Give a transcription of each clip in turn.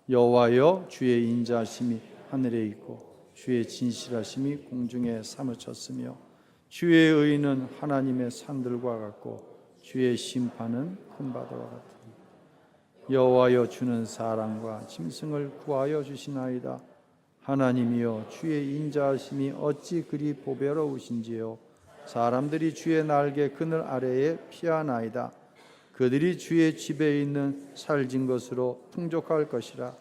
여호와여, 주의 인자하심이 하늘에 있고 주의 진실하심이 공중에 사무쳤으며 주의 의는 하나님의 산들과 같고 주의 심판은 큰 바다와 같으니 여호와여, 주는 사랑과 짐승을 구하여 주시나이다. 하나님이여, 주의 인자하심이 어찌 그리 보배로우신지요. 사람들이 주의 날개 그늘 아래에 피하나이다. 그들이 주의 집에 있는 살진 것으로 풍족할 것이라.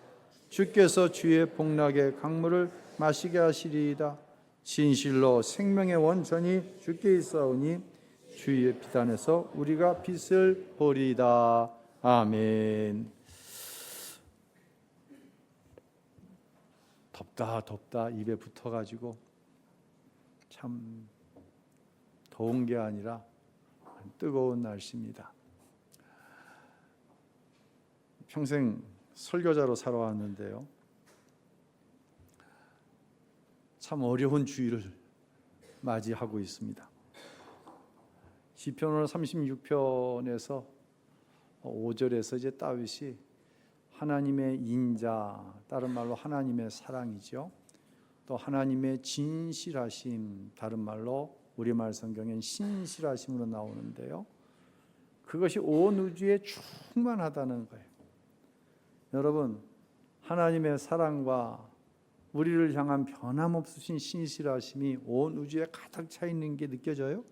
주께서 주의 복락의 강물을 마시게 하시리이다. 진실로 생명의 원천이 주께 있사오니 주의 비단에서 우리가 빛을 보리이다. 아멘. 덥다 입에 붙어가지고 참 더운 게 아니라 뜨거운 날씨입니다. 평생 설교자로 살아왔는데요, 참 어려운 주의를 맞이하고 있습니다. 시편 36편에서 5절에서 이제 다윗이 하나님의 인자, 다른 말로 하나님의 사랑이죠. 또 하나님의 진실하심, 다른 말로 우리말 성경엔 신실하심으로 나오는데요, 그것이 온 우주에 충만하다는 거예요. 여러분, 하나님의 사랑과 우리를 향한 변함없으신 신실하심이 온 우주에 가득 차 있는 게 느껴져요?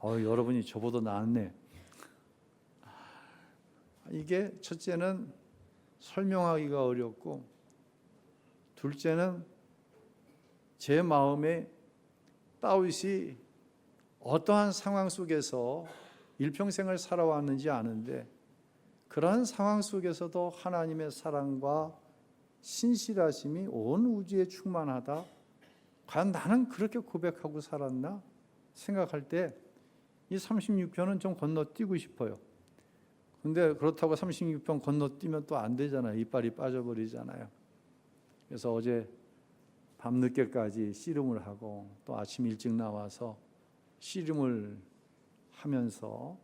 여러분이 저보다 낫네. 이게 첫째는 설명하기가 어렵고, 둘째는 제 마음에 다윗이 어떠한 상황 속에서 일평생을 살아왔는지 아는데, 그러한 상황 속에서도 하나님의 사랑과 신실하심이 온 우주에 충만하다. 과연 나는 그렇게 고백하고 살았나 생각할 때 이 36편은 좀 건너뛰고 싶어요. 근데 그렇다고 36편 건너뛰면 또 안 되잖아요. 이빨이 빠져버리잖아요. 그래서 어제 밤늦게까지 씨름을 하고 또 아침 일찍 나와서 씨름을 하면서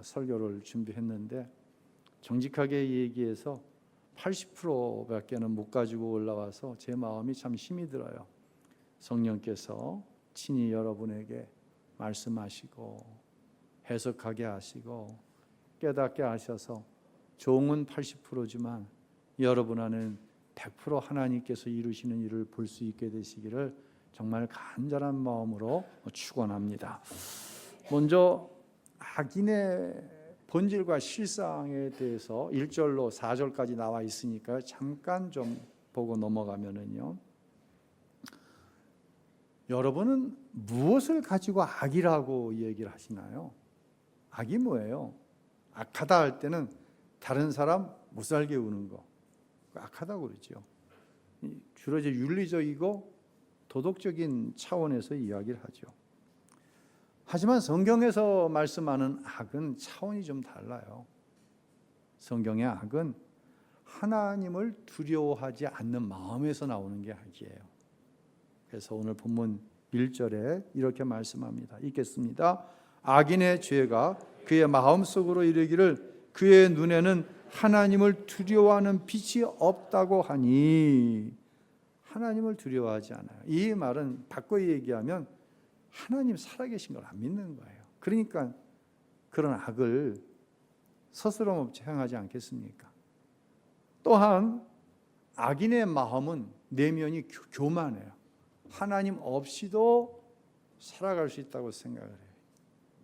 설교를 준비했는데, 정직하게 얘기해서 80%밖에는 못 가지고 올라와서 제 마음이 참 힘이 들어요. 성령께서 친히 여러분에게 말씀하시고 해석하게 하시고 깨닫게 하셔서 종은 80%지만 여러분 안에는 100% 하나님께서 이루시는 일을 볼 수 있게 되시기를 정말 간절한 마음으로 축원합니다. 먼저 악인의 본질과 실상에 대해서 1절로 4절까지 나와 있으니까 잠깐 좀 보고 넘어가면은요, 여러분은 무엇을 가지고 악이라고 얘기를 하시나요? 악이 뭐예요? 악하다 할 때는 다른 사람 못 살게 우는 거, 악하다고 그러죠. 주로 이제 윤리적이고 도덕적인 차원에서 이야기를 하죠. 하지만 성경에서 말씀하는 악은 차원이 좀 달라요. 성경의 악은 하나님을 두려워하지 않는 마음에서 나오는 게 악이에요. 그래서 오늘 본문 1절에 이렇게 말씀합니다. 읽겠습니다. 악인의 죄가 그의 마음속으로 이르기를 그의 눈에는 하나님을 두려워하는 빛이 없다고 하니. 하나님을 두려워하지 않아요. 이 말은 바꿔 얘기하면 하나님 살아계신 걸 안 믿는 거예요. 그러니까 그런 악을 서스럼없이 행하지 않겠습니까? 또한 악인의 마음은 내면이 교만해요. 하나님 없이도 살아갈 수 있다고 생각을 해요.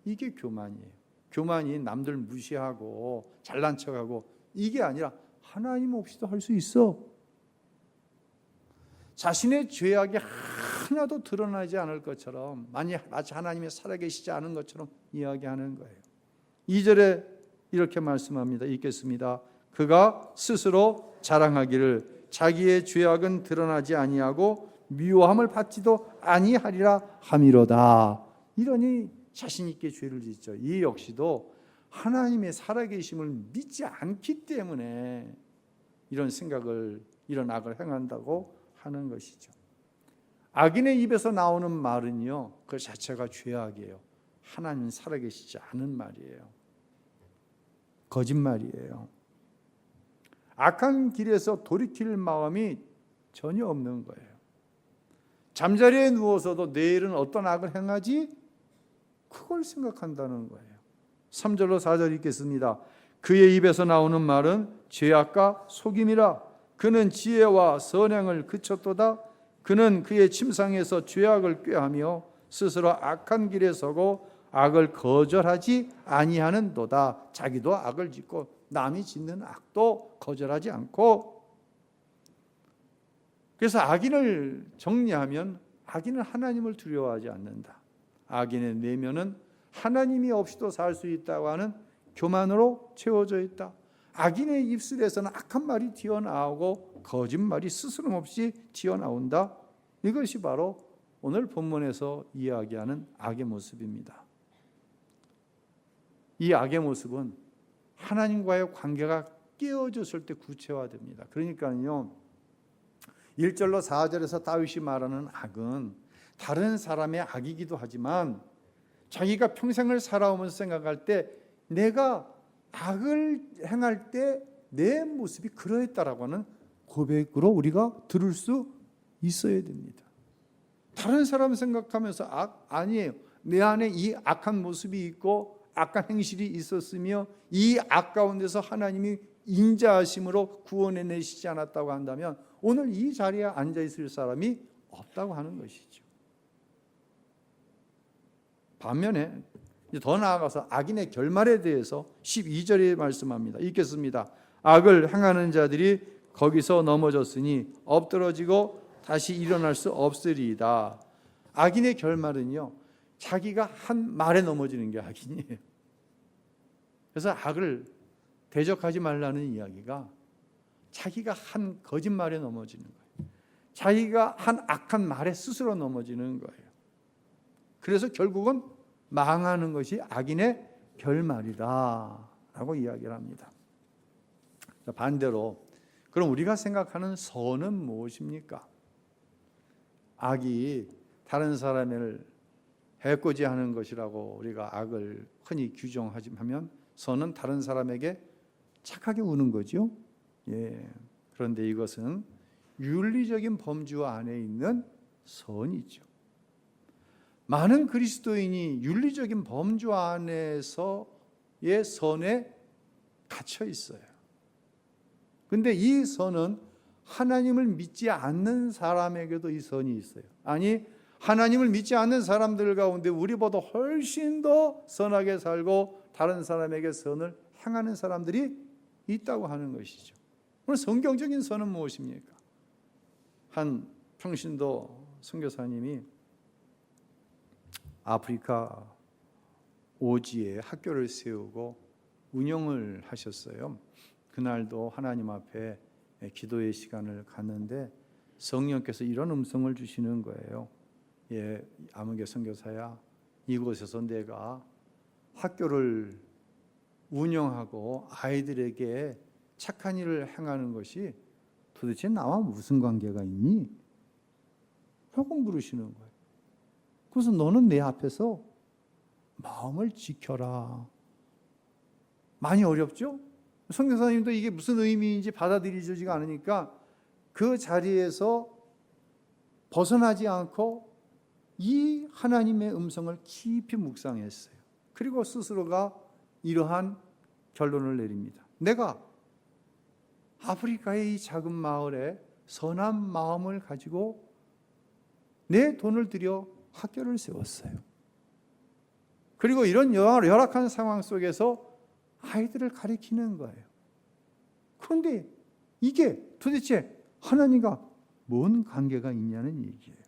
이게 교만이에요. 교만이 남들 무시하고 잘난 척하고 이게 아니라 하나님 없이도 할 수 있어. 자신의 죄악이 하나도 드러나지 않을 것처럼, 마치 하나님이 살아계시지 않은 것처럼 이야기하는 거예요. 2절에 이렇게 말씀합니다. 읽겠습니다. 그가 스스로 자랑하기를 자기의 죄악은 드러나지 아니하고 미워함을 받지도 아니하리라 함이로다. 이러니 자신 있게 죄를 짓죠. 이 역시도 하나님의 살아계심을 믿지 않기 때문에 이런 생각을, 이런 악을 행한다고 하는 것이죠. 악인의 입에서 나오는 말은요, 그 자체가 죄악이에요. 하나님 살아계시지 않은 말이에요. 거짓말이에요. 악한 길에서 돌이킬 마음이 전혀 없는 거예요. 잠자리에 누워서도 내일은 어떤 악을 행하지? 그걸 생각한다는 거예요. 3절로 4절 읽겠습니다. 그의 입에서 나오는 말은 죄악과 속임이라. 그는 지혜와 선행을 그쳤도다. 그는 그의 침상에서 죄악을 꾀하며 스스로 악한 길에 서고 악을 거절하지 아니하는도다. 자기도 악을 짓고 남이 짓는 악도 거절하지 않고. 그래서 악인을 정리하면 악인은 하나님을 두려워하지 않는다. 악인의 내면은 하나님이 없이도 살 수 있다고 하는 교만으로 채워져 있다. 악인의 입술에서는 악한 말이 튀어나오고 거짓말이 스스럼없이 튀어나온다. 이것이 바로 오늘 본문에서 이야기하는 악의 모습입니다. 이 악의 모습은 하나님과의 관계가 깨어졌을 때 구체화됩니다. 그러니까요, 1절로 4절에서 다윗이 말하는 악은 다른 사람의 악이기도 하지만 자기가 평생을 살아오면서 생각할 때 내가 악을 행할 때 내 모습이 그러했다라고 하는 고백으로 우리가 들을 수 있어야 됩니다. 다른 사람 생각하면서 악 아니에요. 내 안에 이 악한 모습이 있고 악한 행실이 있었으며 이 악 가운데서 하나님이 인자하심으로 구원해내시지 않았다고 한다면 오늘 이 자리에 앉아있을 사람이 없다고 하는 것이죠. 반면에 더 나아가서 악인의 결말에 대해서 12절에 말씀합니다. 읽겠습니다. 악을 행하는 자들이 거기서 넘어졌으니 엎드러지고 다시 일어날 수 없으리이다. 악인의 결말은요, 자기가 한 말에 넘어지는 게 악인이에요. 그래서 악을 대적하지 말라는 이야기가 자기가 한 거짓말에 넘어지는 거예요. 자기가 한 악한 말에 스스로 넘어지는 거예요. 그래서 결국은 망하는 것이 악인의 결말이다라고 이야기를 합니다. 반대로 그럼 우리가 생각하는 선은 무엇입니까? 악이 다른 사람을 해코지 하는 것이라고 우리가 악을 흔히 규정하면 선은 다른 사람에게 착하게 우는 거죠. 예. 그런데 이것은 윤리적인 범주 안에 있는 선이죠. 많은 그리스도인이 윤리적인 범주 안에서의 선에 갇혀 있어요. 근데 이 선은 하나님을 믿지 않는 사람에게도 이 선이 있어요. 아니, 하나님을 믿지 않는 사람들 가운데 우리보다 훨씬 더 선하게 살고 다른 사람에게 선을 행하는 사람들이 있다고 하는 것이죠. 오늘 성경적인 선은 무엇입니까? 한 평신도 선교사님이 아프리카 오지에 학교를 세우고 운영을 하셨어요. 그날도 하나님 앞에 기도의 시간을 갖는데 성령께서 이런 음성을 주시는 거예요. 예, 아무개 선교사야, 이곳에서 내가 학교를 운영하고 아이들에게 착한 일을 행하는 것이 도대체 나와 무슨 관계가 있니? 하고 물으시는 거예요. 그래서 너는 내 앞에서 마음을 지켜라. 많이 어렵죠? 선교사님도 이게 무슨 의미인지 받아들이지가 않으니까 그 자리에서 벗어나지 않고 이 하나님의 음성을 깊이 묵상했어요. 그리고 스스로가 이러한 결론을 내립니다. 내가 아프리카의 이 작은 마을에 선한 마음을 가지고 내 돈을 들여 학교를 세웠어요. 그리고 이런 열악한 상황 속에서 아이들을 가르치는 거예요. 그런데 이게 도대체 하나님과 뭔 관계가 있냐는 얘기예요.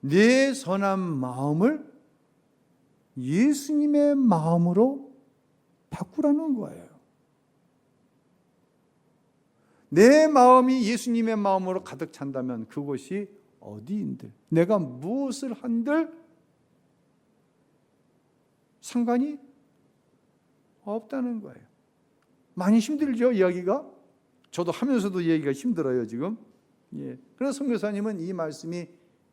내 선한 마음을 예수님의 마음으로 바꾸라는 거예요. 내 마음이 예수님의 마음으로 가득 찬다면 그곳이 어디인들, 내가 무엇을 한들 상관이 없다는 거예요. 많이 힘들죠, 이야기가? 저도 하면서도 얘기가 힘들어요, 지금. 예. 그래서 선교사님은 이 말씀이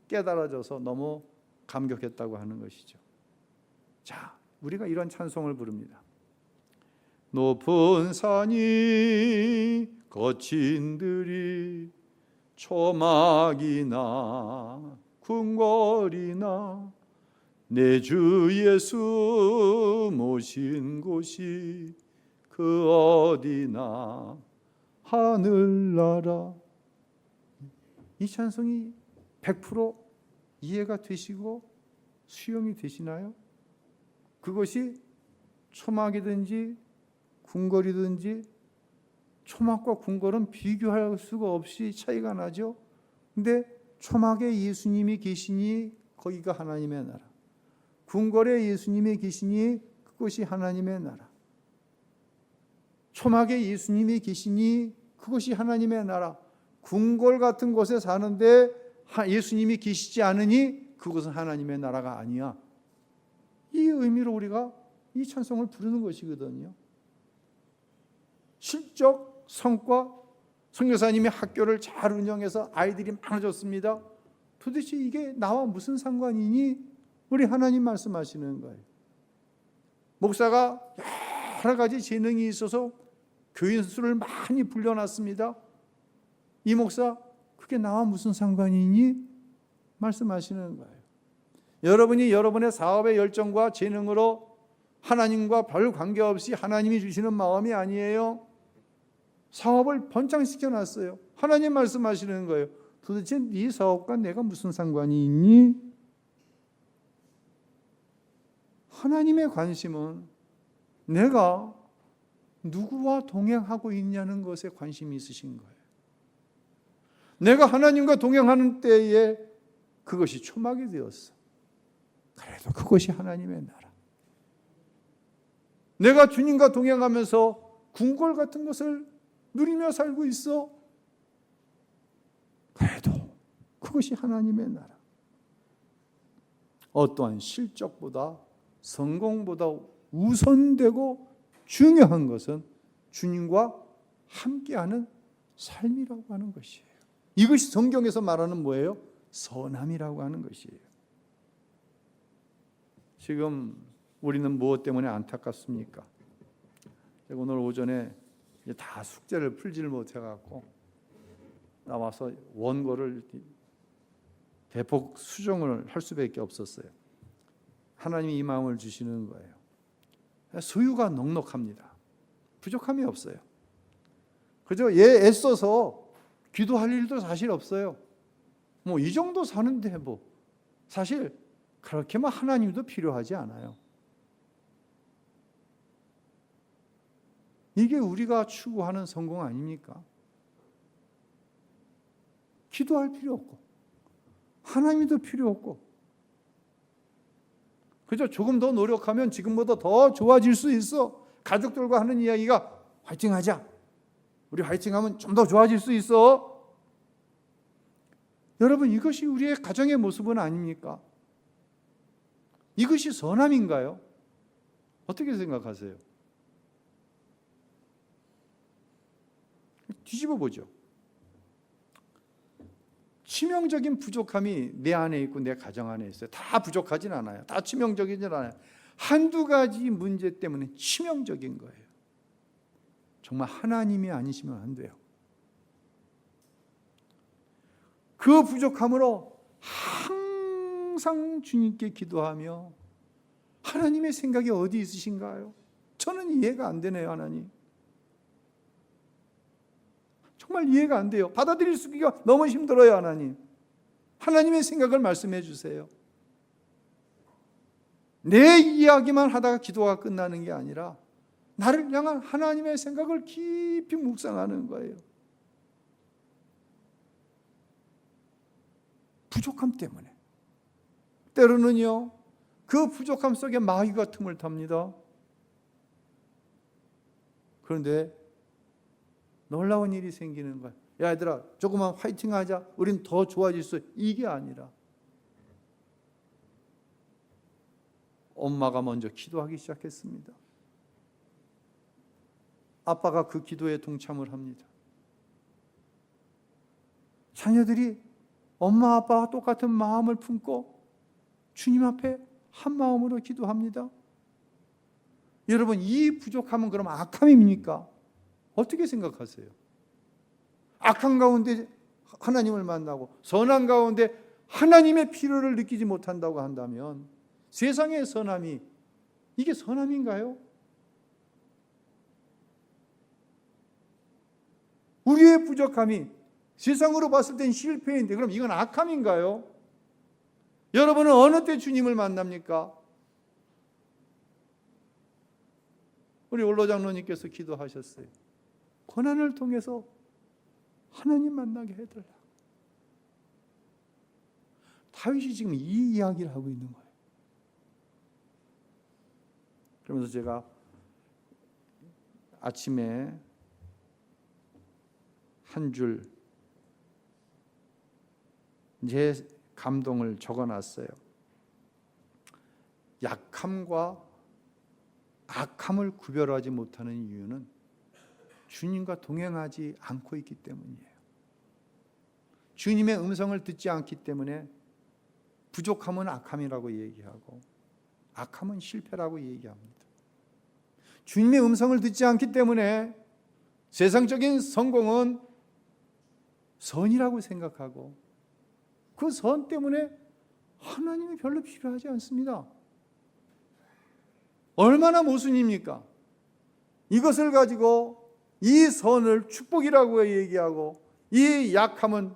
깨달아져서 너무 감격했다고 하는 것이죠. 자, 우리가 이런 찬송을 부릅니다. 높은 산이 거친 들이 초막이나 궁궐이나 내 주 예수 모신 곳이 그 어디나 하늘나라. 이 찬송이 100% 이해가 되시고 수용이 되시나요? 그것이 초막이든지 궁궐이든지, 초막과 궁궐은 비교할 수가 없이 차이가 나죠. 근데 초막에 예수님이 계시니 거기가 하나님의 나라, 궁궐에 예수님이 계시니 그것이 하나님의 나라, 초막에 예수님이 계시니 그것이 하나님의 나라, 궁궐 같은 곳에 사는데 예수님이 계시지 않으니 그것은 하나님의 나라가 아니야. 이 의미로 우리가 이 찬송을 부르는 것이거든요. 실적 성과, 선교사님이 학교를 잘 운영해서 아이들이 많아졌습니다. 도대체 이게 나와 무슨 상관이니? 우리 하나님 말씀하시는 거예요. 목사가 여러 가지 재능이 있어서 교인 수를 많이 불려놨습니다. 이 목사, 그게 나와 무슨 상관이니? 말씀하시는 거예요. 여러분이 여러분의 사업의 열정과 재능으로 하나님과 별 관계없이 하나님이 주시는 마음이 아니에요. 사업을 번창시켜 놨어요. 하나님 말씀하시는 거예요. 도대체 네 사업과 내가 무슨 상관이 있니? 하나님의 관심은 내가 누구와 동행하고 있냐는 것에 관심이 있으신 거예요. 내가 하나님과 동행하는 때에 그것이 초막이 되었어. 그래도 그것이 하나님의 나라. 내가 주님과 동행하면서 궁궐 같은 것을 누리며 살고 있어. 그래도 그것이 하나님의 나라. 어떠한 실적보다, 성공보다 우선되고 중요한 것은 주님과 함께하는 삶이라고 하는 것이에요. 이것이 성경에서 말하는 뭐예요? 선함이라고 하는 것이에요. 지금 우리는 무엇 때문에 안타깝습니까? 제가 오늘 오전에 다 숙제를 풀지를 못해갖고 나와서 원고를 대폭 수정을 할 수밖에 없었어요. 하나님이 이 마음을 주시는 거예요. 소유가 넉넉합니다. 부족함이 없어요. 그저 얘 애써서 기도할 일도 사실 없어요. 뭐 이 정도 사는데 뭐 사실 그렇게만 하나님도 필요하지 않아요. 이게 우리가 추구하는 성공 아닙니까? 기도할 필요 없고 하나님도 필요 없고 그저 조금 더 노력하면 지금보다 더 좋아질 수 있어. 가족들과 하는 이야기가 화이팅하자. 우리 화이팅하면 좀 더 좋아질 수 있어. 여러분, 이것이 우리의 가정의 모습은 아닙니까? 이것이 선함인가요? 어떻게 생각하세요? 뒤집어 보죠. 치명적인 부족함이 내 안에 있고 내 가정 안에 있어요. 다 부족하진 않아요. 다 치명적이진 않아요. 한두 가지 문제 때문에 치명적인 거예요. 정말 하나님이 아니시면 안 돼요. 그 부족함으로 항상 주님께 기도하며 하나님의 생각이 어디 있으신가요? 저는 이해가 안 되네요. 하나님 정말 이해가 안 돼요. 받아들일 수가 너무 힘들어요. 하나님, 하나님의 생각을 말씀해 주세요. 내 이야기만 하다가 기도가 끝나는 게 아니라 나를 향한 하나님의 생각을 깊이 묵상하는 거예요. 부족함 때문에 때로는요 그 부족함 속에 마귀가 틈을 탑니다. 그런데 놀라운 일이 생기는 거야. 야, 얘들아, 조금만 화이팅하자. 우린 더 좋아질 수 있어. 이게 아니라 엄마가 먼저 기도하기 시작했습니다. 아빠가 그 기도에 동참을 합니다. 자녀들이 엄마 아빠와 똑같은 마음을 품고 주님 앞에 한 마음으로 기도합니다. 여러분, 이 부족함은 그럼 악함입니까? 어떻게 생각하세요? 악한 가운데 하나님을 만나고 선한 가운데 하나님의 필요를 느끼지 못한다고 한다면 세상의 선함이 이게 선함인가요? 우리의 부족함이 세상으로 봤을 땐 실패인데 그럼 이건 악함인가요? 여러분은 어느 때 주님을 만납니까? 우리 원로 장로님께서 기도하셨어요. 고난을 통해서 하나님 만나게 해달라. 다윗이 지금 이 이야기를 하고 있는 거예요. 그러면서 제가 아침에 한 줄 제 감동을 적어놨어요. 약함과 악함을 구별하지 못하는 이유는 주님과 동행하지 않고 있기 때문이에요. 주님의 음성을 듣지 않기 때문에 부족함은 악함이라고 얘기하고 악함은 실패라고 얘기합니다. 주님의 음성을 듣지 않기 때문에 세상적인 성공은 선이라고 생각하고 그 선 때문에 하나님이 별로 필요하지 않습니다. 얼마나 모순입니까? 이것을 가지고 이 선을 축복이라고 얘기하고 이 약함은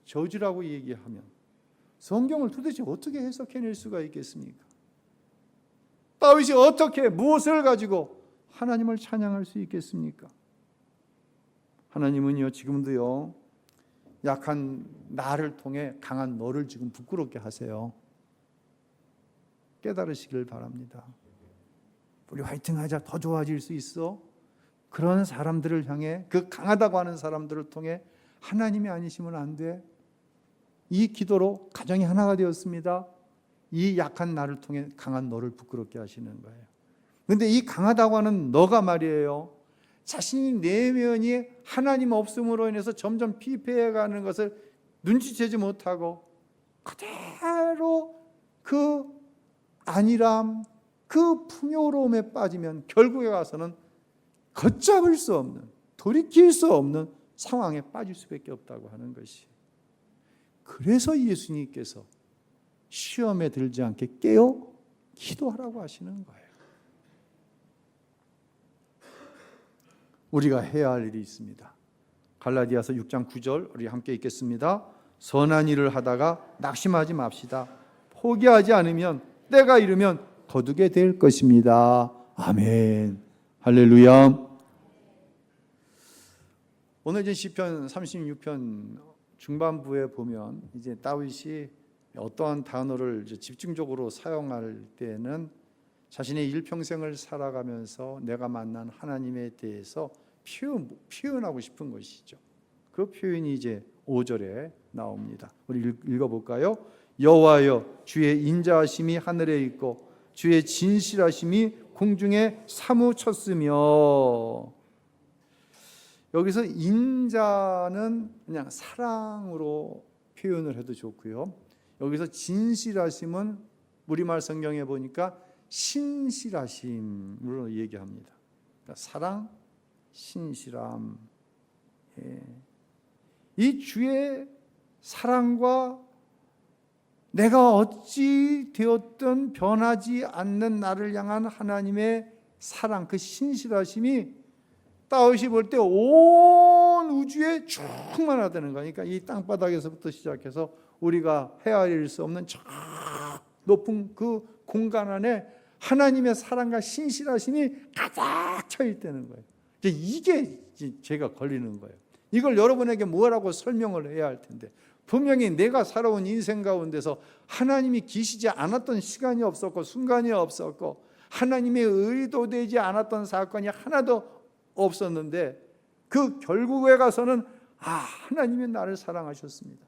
저주라고 얘기하면 성경을 도대체 어떻게 해석해낼 수가 있겠습니까? 다윗이 어떻게 무엇을 가지고 하나님을 찬양할 수 있겠습니까? 하나님은요 지금도요 약한 나를 통해 강한 너를 지금 부끄럽게 하세요. 깨달으시길 바랍니다. 우리 화이팅하자, 더 좋아질 수 있어. 그런 사람들을 향해 그 강하다고 하는 사람들을 통해 하나님이 아니시면 안 돼. 이 기도로 가정이 하나가 되었습니다. 이 약한 나를 통해 강한 너를 부끄럽게 하시는 거예요. 그런데 이 강하다고 하는 너가 말이에요, 자신이 내면이 하나님 없음으로 인해서 점점 피폐해가는 것을 눈치채지 못하고 그대로 그 안일함, 그 풍요로움에 빠지면 결국에 가서는 걷잡을 수 없는, 돌이킬 수 없는 상황에 빠질 수밖에 없다고 하는 것이. 그래서 예수님께서 시험에 들지 않게 깨어 기도하라고 하시는 거예요. 우리가 해야 할 일이 있습니다. 갈라디아서 6장 9절 우리 함께 읽겠습니다. 선한 일을 하다가 낙심하지 맙시다. 포기하지 않으면 때가 이르면 거두게 될 것입니다. 아멘. 할렐루야. 오늘 이제 시편 36편 중반부에 보면 이제 다윗이 어떠한 단어를 이제 집중적으로 사용할 때는 자신의 일평생을 살아가면서 내가 만난 하나님에 대해서 표현하고 싶은 것이죠. 그 표현이 이제 5절에 나옵니다. 우리 읽어볼까요? 여호와여, 주의 인자하심이 하늘에 있고 주의 진실하심이 공중에 사무쳤으며. 여기서 인자는 그냥 사랑으로 표현을 해도 좋고요. 여기서 진실하심은 우리말 성경에 보니까 신실하심으로 얘기합니다. 그러니까 사랑, 신실함. 예. 이 주의 사랑과 내가 어찌 되었든 변하지 않는 나를 향한 하나님의 사랑, 그 신실하심이 다윗이 볼 때 온 우주에 충만하다는 거니까 이 땅바닥에서부터 시작해서 우리가 헤아릴 수 없는 저 높은 그 공간 안에 하나님의 사랑과 신실하심이 가득 차 있다는 거예요. 이게 제가 걸리는 거예요. 이걸 여러분에게 뭐라고 설명을 해야 할 텐데, 분명히 내가 살아온 인생 가운데서 하나님이 계시지 않았던 시간이 없었고 순간이 없었고 하나님의 의도되지 않았던 사건이 하나도 없었는데 그 결국에 가서는 하나님이 나를 사랑하셨습니다.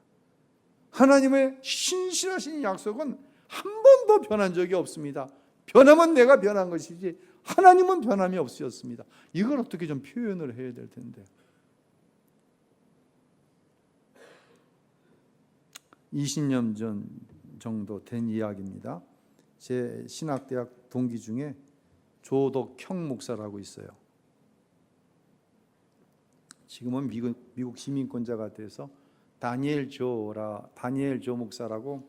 하나님의 신실하신 약속은 한 번도 변한 적이 없습니다. 변하면 내가 변한 것이지 하나님은 변함이 없으셨습니다. 이걸 어떻게 좀 표현을 해야 될 텐데. 20년 전 정도 된 이야기입니다. 제 신학대학 동기 중에 조덕형 목사라고 있어요. 지금은 미국 시민권자가 돼서 다니엘 조 목사라고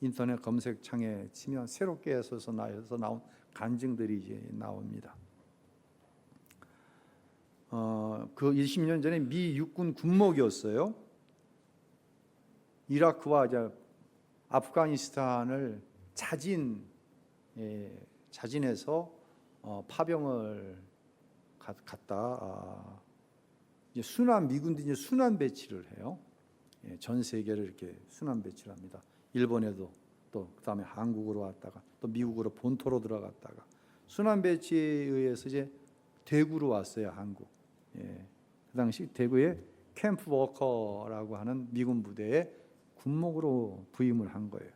인터넷 검색창에 치면 새롭게 써서 나온 간증들이 이제 나옵니다. 그 20년 전에 미 육군 군목이었어요. 이라크와 이제 아프가니스탄을 자진해서 파병을 갔다. 이제 미군들이 이제 순환 배치를 해요. 전 세계를 이렇게 순환 배치를 합니다. 일본에도 또 그다음에 한국으로 왔다가 또 미국으로 본토로 들어갔다가 순환 배치에 의해서 이제 대구로 왔어요. 한국. 그 당시 대구에 캠프 워커라고 하는 미군 부대에 군목으로 부임을 한 거예요.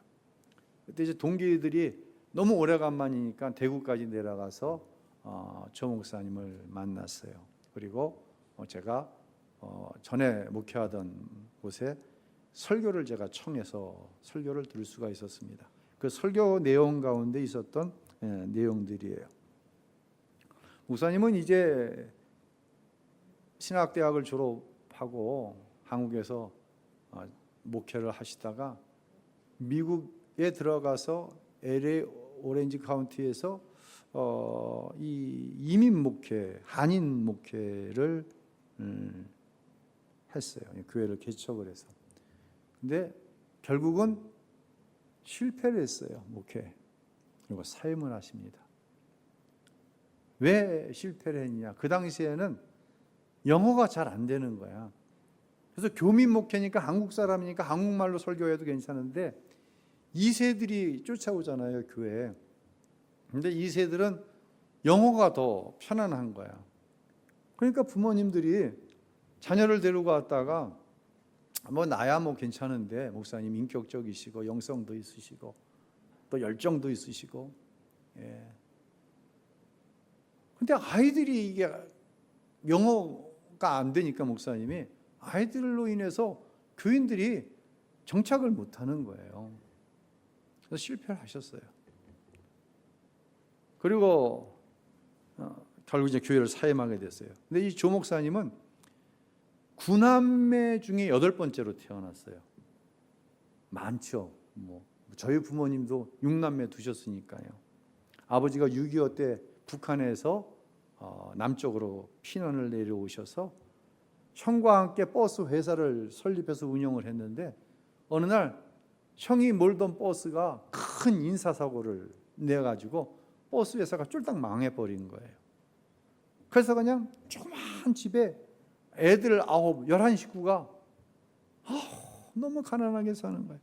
그때 이제 동기들이 너무 오래간만이니까 대구까지 내려가서 조 목사님을 만났어요. 그리고 제가 전에 목회하던 곳에 설교를 제가 청해서 설교를 들을 수가 있었습니다. 그 설교 내용 가운데 있었던 내용들이에요. 목사님은 이제 신학대학을 졸업하고 한국에서 목회를 하시다가 미국에 들어가서 LA 오렌지 카운티에서 이 이민 목회, 한인 목회를 했어요. 교회를 개척을 해서. 근데 결국은 실패를 했어요. 목회. 그리고 사임을 하십니다. 왜 실패를 했냐? 그 당시에는 영어가 잘 안 되는 거야. 그래서 교민 목회니까 한국 사람이니까 한국말로 설교해도 괜찮은데 2세들이 쫓아오잖아요, 교회에. 근데 2세들은 영어가 더 편안한 거야. 그러니까 부모님들이 자녀를 데리고 왔다가 나야 괜찮은데 목사님 인격적이시고 영성도 있으시고 또 열정도 있으시고. 근데 아이들이 이게 영어가 안 되니까 목사님이 아이들로 인해서 교인들이 정착을 못 하는 거예요. 그래서 실패를 하셨어요. 그리고 결국 이제 교회를 사임하게 됐어요. 근데 이 조 목사님은 9남매 중에 8번째로 태어났어요. 많죠. 저희 부모님도 6남매 두셨으니까요. 아버지가 6.25 때 북한에서 남쪽으로 피난을 내려오셔서 형과 함께 버스 회사를 설립해서 운영을 했는데 어느 날 형이 몰던 버스가 큰 인사사고를 내가지고 버스 회사가 쫄딱 망해버린 거예요. 그래서 그냥 조그만 집에 애들 11 식구가 너무 가난하게 사는 거예요.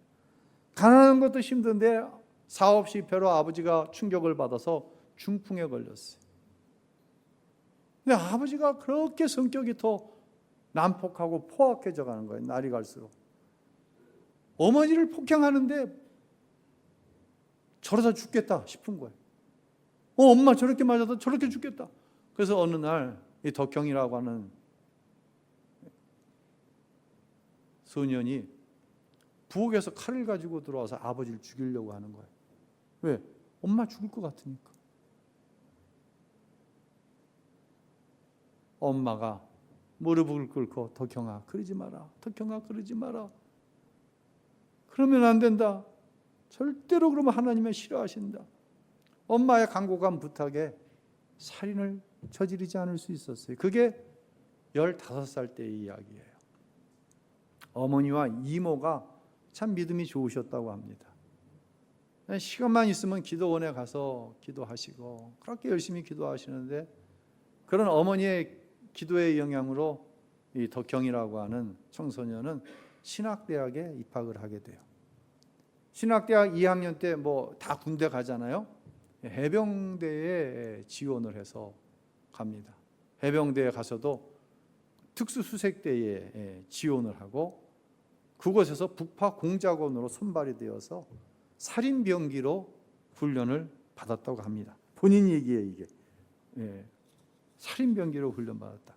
가난한 것도 힘든데 사업 실패로 아버지가 충격을 받아서 중풍에 걸렸어요. 근데 아버지가 그렇게 성격이 더 난폭하고 포악해져 가는 거예요. 날이 갈수록. 어머니를 폭행하는데 저러다 죽겠다 싶은 거예요. 엄마 저렇게 맞아도 저렇게 죽겠다. 그래서 어느 날 이 덕형이라고 하는 소년이 부엌에서 칼을 가지고 들어와서 아버지를 죽이려고 하는 거예요. 왜? 엄마 죽을 것 같으니까. 엄마가 무릎을 꿇고 덕형아 그러지 마라. 덕형아 그러지 마라. 그러면 안 된다. 절대로 그러면 하나님은 싫어하신다. 엄마의 간곡한 부탁에 살인을 저지르지 않을 수 있었어요. 그게 15살 때의 이야기예요. 어머니와 이모가 참 믿음이 좋으셨다고 합니다. 시간만 있으면 기도원에 가서 기도하시고 그렇게 열심히 기도하시는데 그런 어머니의 기도의 영향으로 이 덕형이라고 하는 청소년은 신학대학에 입학을 하게 돼요. 신학대학 2학년 때 다 군대 가잖아요. 해병대에 지원을 해서 갑니다. 해병대에 가서도 특수수색대에 지원을 하고 그곳에서 북파 공작원으로 선발이 되어서 살인병기로 훈련을 받았다고 합니다. 본인 얘기예요, 이게. 살인병기로 훈련받았다.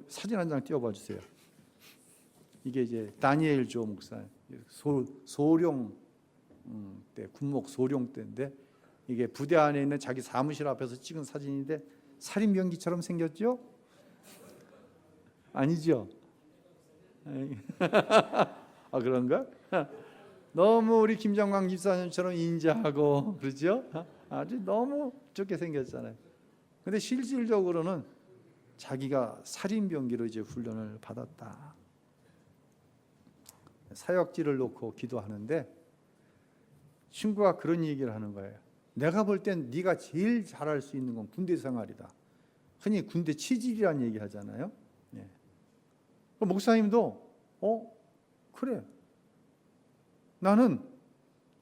사진 한 장 띄워봐 주세요. 이게 이제 다니엘 조 목사 소룡 때 군목 소룡 때인데 이게 부대 안에 있는 자기 사무실 앞에서 찍은 사진인데 살인병기처럼 생겼죠? 아니죠? 아, 그런가? 너무 우리 김정광 집사님처럼 인자하고 그러죠? 아주 너무 좋게 생겼잖아요. 근데 실질적으로는 자기가 살인병기로 이제 훈련을 받았다. 사역지를 놓고 기도하는데 친구가 그런 얘기를 하는 거예요. 내가 볼 땐 네가 제일 잘할 수 있는 건 군대 생활이다. 흔히 군대 취직이라는 얘기 하잖아요. 예. 목사님도 그래. 나는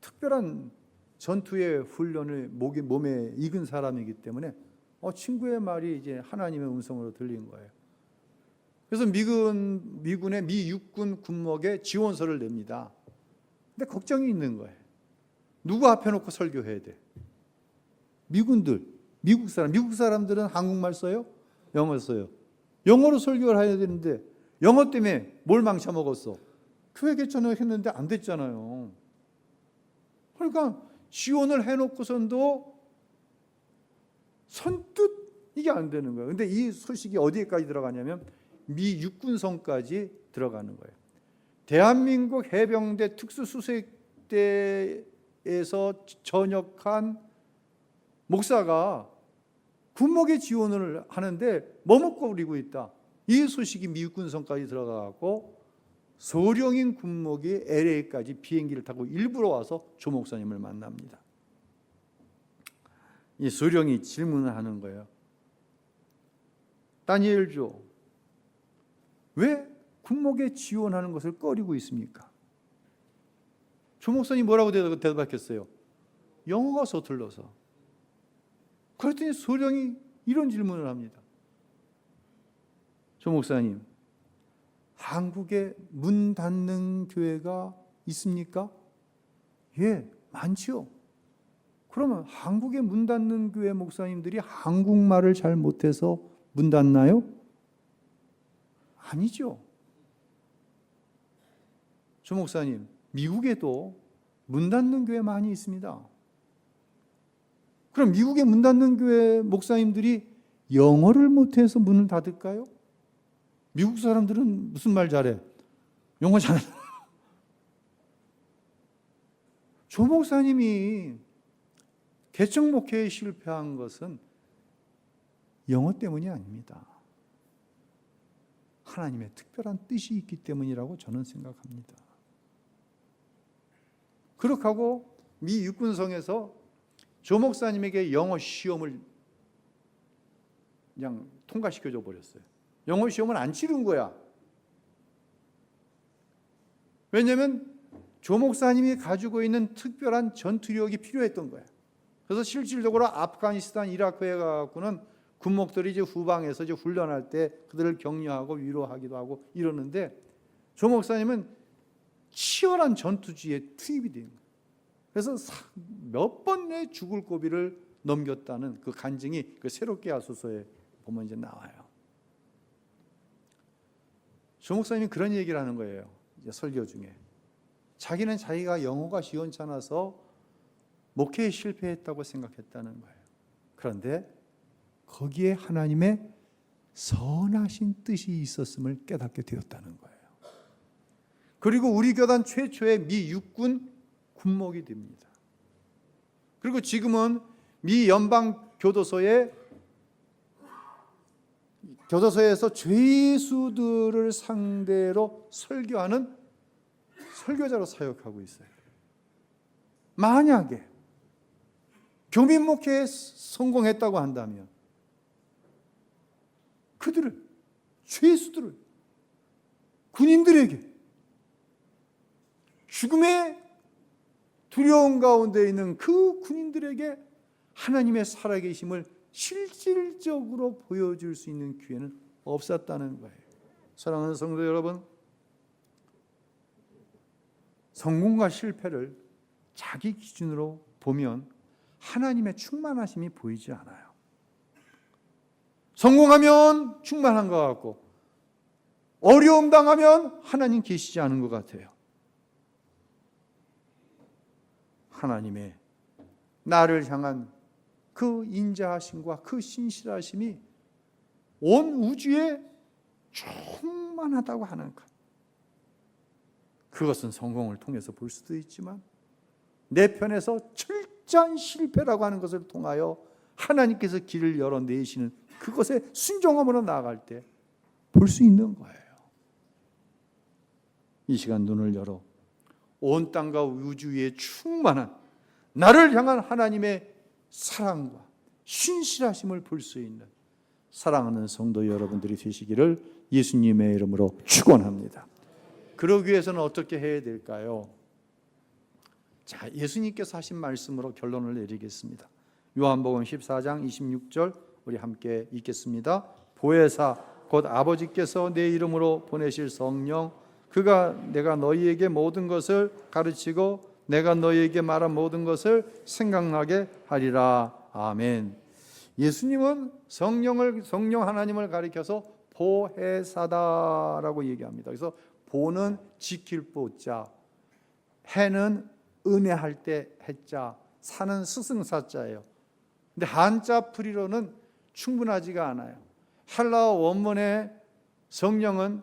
특별한 전투의 훈련을 몸에 익은 사람이기 때문에 친구의 말이 이제 하나님의 음성으로 들린 거예요. 그래서 미군의 미 육군 군목에 지원서를 냅니다. 근데 걱정이 있는 거예요. 누구 앞에 놓고 설교해야 돼? 미군들, 미국 사람들은 한국말 써요? 영어 써요. 영어로 설교를 해야 되는데 영어 때문에 뭘 망쳐먹었어? 교회 개천을 했는데 안 됐잖아요. 그러니까 지원을 해놓고선도 선뜻 이게 안 되는 거예요. 근데 이 소식이 어디까지 들어가냐면 미 육군성까지 들어가는 거예요. 대한민국 해병대 특수수색대에서 전역한 목사가 군목에 지원을 하는데 머뭇거리고 있다. 이 소식이 미 육군성까지 들어가고 소령인 군목이 LA까지 비행기를 타고 일부러 와서 조 목사님을 만납니다. 이 소령이 질문을 하는 거예요. 다니엘조, 왜 군목에 지원하는 것을 꺼리고 있습니까? 조 목사님 뭐라고 대답했겠어요? 영어가 서툴러서. 그랬더니 소령이 이런 질문을 합니다. 조 목사님, 한국에 문 닫는 교회가 있습니까? 예, 많지요. 그러면 한국에 문 닫는 교회 목사님들이 한국말을 잘 못해서 문 닫나요? 아니죠. 조 목사님, 미국에도 문 닫는 교회 많이 있습니다. 그럼 미국에 문 닫는 교회 목사님들이 영어를 못해서 문을 닫을까요? 미국 사람들은 무슨 말 잘해? 영어 잘해. 조 목사님이 개척 목회에 실패한 것은 영어 때문이 아닙니다. 하나님의 특별한 뜻이 있기 때문이라고 저는 생각합니다. 그렇게 하고 미 육군성에서 조 목사님에게 영어 시험을 그냥 통과시켜줘 버렸어요. 영어 시험을 안 치른 거야. 왜냐하면 조 목사님이 가지고 있는 특별한 전투력이 필요했던 거야. 그래서 실질적으로 아프가니스탄, 이라크에 가고는 군목들이 이제 후방에서 이제 훈련할 때 그들을 격려하고 위로하기도 하고 이러는데 조 목사님은 치열한 전투지에 투입이 된 거예요. 그래서 몇 번 내 죽을 고비를 넘겼다는 그 간증이 그 새롭게 하소서에 보면 이제 나와요. 조 목사님이 그런 얘기를 하는 거예요. 이제 설교 중에 자기는 자기가 영어가 시원찮아서 목회에 실패했다고 생각했다는 거예요. 그런데 거기에 하나님의 선하신 뜻이 있었음을 깨닫게 되었다는 거예요. 그리고 우리 교단 최초의 미 육군 군목이 됩니다. 그리고 지금은 미 연방 교도소에서 죄수들을 상대로 설교하는 설교자로 사역하고 있어요. 만약에 교민 목회에 성공했다고 한다면 그들을, 죄수들을, 군인들에게 죽음의 두려움 가운데 있는 그 군인들에게 하나님의 살아계심을 실질적으로 보여줄 수 있는 기회는 없었다는 거예요. 사랑하는 성도 여러분, 성공과 실패를 자기 기준으로 보면 하나님의 충만하심이 보이지 않아요. 성공하면 충만한 것 같고 어려움 당하면 하나님 계시지 않은 것 같아요. 하나님의 나를 향한 그 인자하심과 그 신실하심이 온 우주에 충만하다고 하는 것. 그것은 성경을 통해서 볼 수도 있지만 내 편에서 철저한 실패라고 하는 것을 통하여 하나님께서 길을 열어내시는 그것에 순종함으로 나아갈 때 볼 수 있는 거예요. 이 시간 눈을 열어 온 땅과 우주 위에 충만한 나를 향한 하나님의 사랑과 신실하심을 볼 수 있는 사랑하는 성도 여러분들이 되시기를 예수님의 이름으로 축원합니다. 그러기 위해서는 어떻게 해야 될까요? 자, 예수님께서 하신 말씀으로 결론을 내리겠습니다. 요한복음 14장 26절 우리 함께 읽겠습니다. 보혜사 곧 아버지께서 내 이름으로 보내실 성령 그가 내가 너희에게 모든 것을 가르치고 내가 너희에게 말한 모든 것을 생각나게 하리라. 아멘. 예수님은 성령 하나님을 가리켜서 보혜사다라고 얘기합니다. 그래서 보는 지킬 보자, 해는 은혜할 때 해자, 사는 스승사자예요. 근데 한자 풀이로는 충분하지가 않아요. 헬라어 원문의 성령은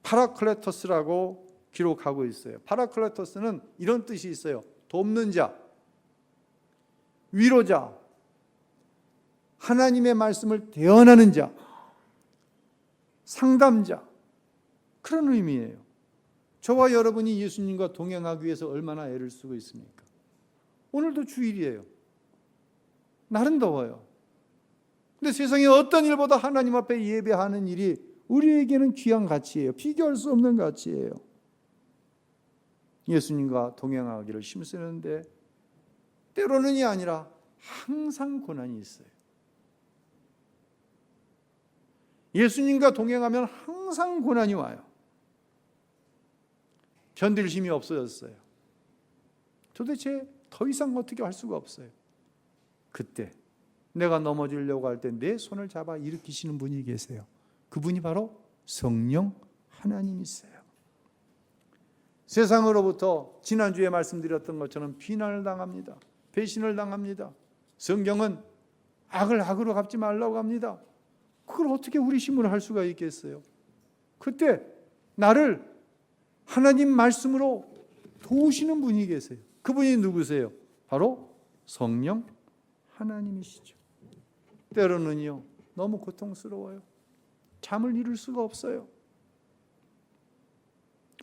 파라클레토스라고 기록하고 있어요. 파라클레토스는 이런 뜻이 있어요. 돕는 자, 위로자, 하나님의 말씀을 대언하는 자, 상담자, 그런 의미예요. 저와 여러분이 예수님과 동행하기 위해서 얼마나 애를 쓰고 있습니까? 오늘도 주일이에요. 날은 더워요. 근데 세상에 어떤 일보다 하나님 앞에 예배하는 일이 우리에게는 귀한 가치예요. 비교할 수 없는 가치예요. 예수님과 동행하기를 힘쓰는데 때로는이 아니라 항상 고난이 있어요. 예수님과 동행하면 항상 고난이 와요. 견딜 힘이 없어졌어요. 도대체 더 이상 어떻게 할 수가 없어요. 그때 내가 넘어지려고 할 때 내 손을 잡아 일으키시는 분이 계세요. 그분이 바로 성령 하나님이세요. 세상으로부터 지난주에 말씀드렸던 것처럼 비난을 당합니다. 배신을 당합니다. 성경은 악을 악으로 갚지 말라고 합니다. 그걸 어떻게 우리 힘으로 할 수가 있겠어요? 그때 나를 하나님 말씀으로 도우시는 분이 계세요. 그분이 누구세요? 바로 성령 하나님이시죠. 때로는요, 너무 고통스러워요. 잠을 이룰 수가 없어요.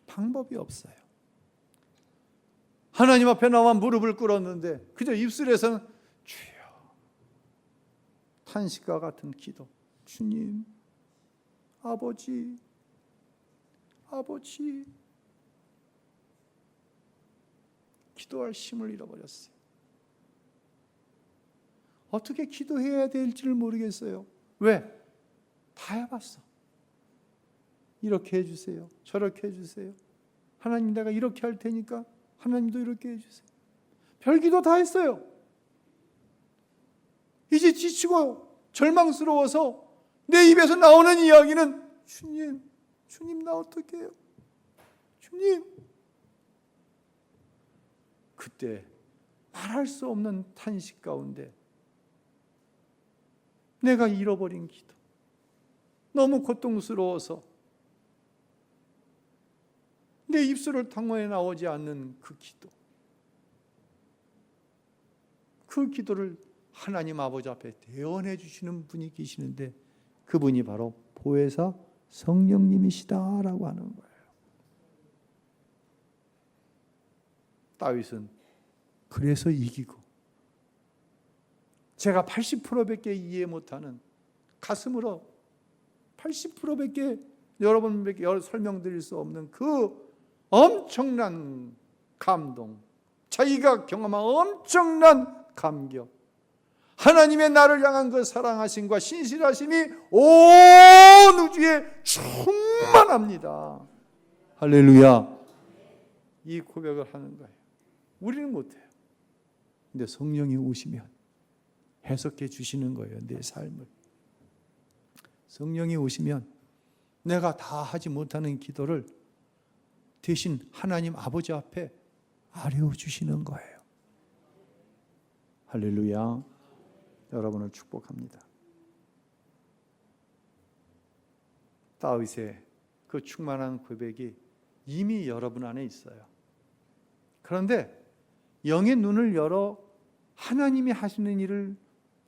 방법이 없어요. 하나님 앞에 나와 무릎을 꿇었는데 그저 입술에서는 주여, 탄식과 같은 기도, 주님, 아버지, 아버지, 기도할 힘을 잃어버렸어요. 어떻게 기도해야 될지를 모르겠어요. 왜? 다 해봤어. 이렇게 해주세요. 저렇게 해주세요. 하나님, 내가 이렇게 할 테니까 하나님도 이렇게 해주세요. 별기도 다 했어요. 이제 지치고 절망스러워서 내 입에서 나오는 이야기는 주님, 주님 나 어떻게 해요? 주님. 그때 말할 수 없는 탄식 가운데 내가 잃어버린 기도, 너무 고통스러워서 내 입술을 통해 나오지 않는 그 기도, 그 기도를 하나님 아버지 앞에 대언해 주시는 분이 계시는데 그분이 바로 보혜사 성령님이시다라고 하는 거예요. 다윗은 그래서 이기고, 제가 80%밖에 이해 못하는, 가슴으로 80%밖에 여러분에게 설명드릴 수 없는 그 엄청난 감동, 자기가 경험한 엄청난 감격, 하나님의 나를 향한 그 사랑하심과 신실하심이 온 우주에 충만합니다. 할렐루야. 이 고백을 하는 거예요. 우리는 못해요. 근데 성령이 오시면 해석해 주시는 거예요. 내 삶을. 성령이 오시면 내가 다 하지 못하는 기도를 대신 하나님 아버지 앞에 아뢰어 주시는 거예요. 할렐루야. 여러분을 축복합니다. 다윗의 그 충만한 고백이 이미 여러분 안에 있어요. 그런데 영의 눈을 열어 하나님이 하시는 일을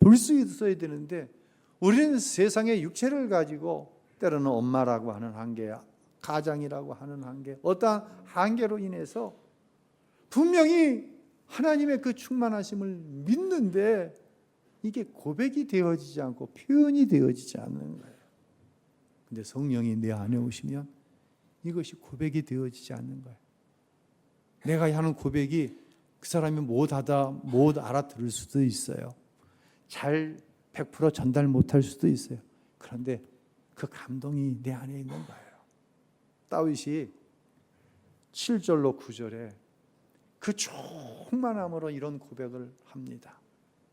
볼 수 있어야 되는데, 우리는 세상의 육체를 가지고 때로는 엄마라고 하는 한계, 가장이라고 하는 한계, 어떠한 한계로 인해서 분명히 하나님의 그 충만하심을 믿는데 이게 고백이 되어지지 않고 표현이 되어지지 않는 거예요. 근데 성령이 내 안에 오시면 이것이 고백이 되어지지 않는 거예요. 내가 하는 고백이 그 사람이 못 알아들을 수도 있어요. 잘 100% 전달 못할 수도 있어요. 그런데 그 감동이 내 안에 있는 거예요. 다윗이 7절로 9절에 그 충만함으로 이런 고백을 합니다.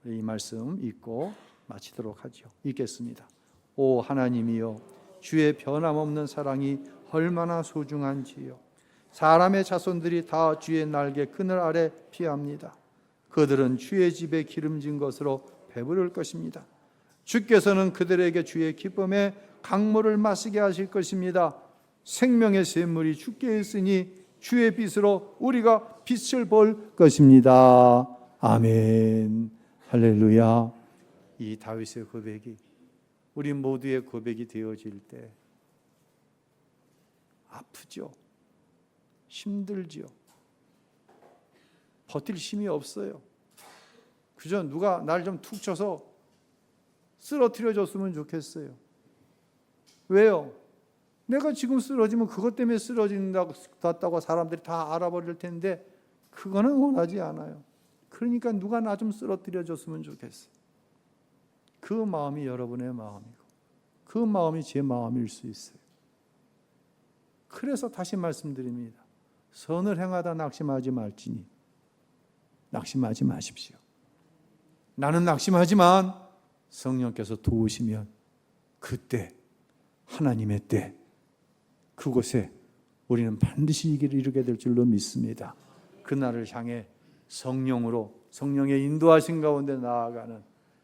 이 말씀 읽고 마치도록 하죠. 읽겠습니다. 오 하나님이여, 주의 변함없는 사랑이 얼마나 소중한지요. 사람의 자손들이 다 주의 날개 그늘 아래 피합니다. 그들은 주의 집에 기름진 것으로 배부를 것입니다. 주께서는 그들에게 주의 기쁨의 강물을 마시게 하실 것입니다. 생명의 샘물이 주께 있으니 주의 빛으로 우리가 빛을 볼 것입니다. 아멘. 할렐루야. 이 다윗의 고백이 우리 모두의 고백이 되어질 때 아프죠. 힘들죠. 버틸 힘이 없어요. 그저 누가 날 좀 툭 쳐서 쓰러뜨려 줬으면 좋겠어요. 왜요? 내가 지금 쓰러지면 그것 때문에 쓰러진다고 사람들이 다 알아버릴 텐데 그거는 원하지 않아요. 그러니까 누가 나 좀 쓰러뜨려 줬으면 좋겠어요. 그 마음이 여러분의 마음이고 그 마음이 제 마음일 수 있어요. 그래서 다시 말씀드립니다. 선을 행하다 낙심하지 말지니 낙심하지 마십시오. 나는 낙심하지만 성령께서 도우시면 그때 하나님의 때 그곳에 우리는 반드시 이 길을 이루게 될 줄로 믿습니다. 그날을 향해 성령으로 성령의 인도하신 가운데 나아가는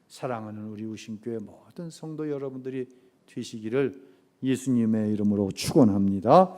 사랑하는 우리 우신교회 모든 성도 여러분들이 되시기를 예수님의 이름으로 축원합니다.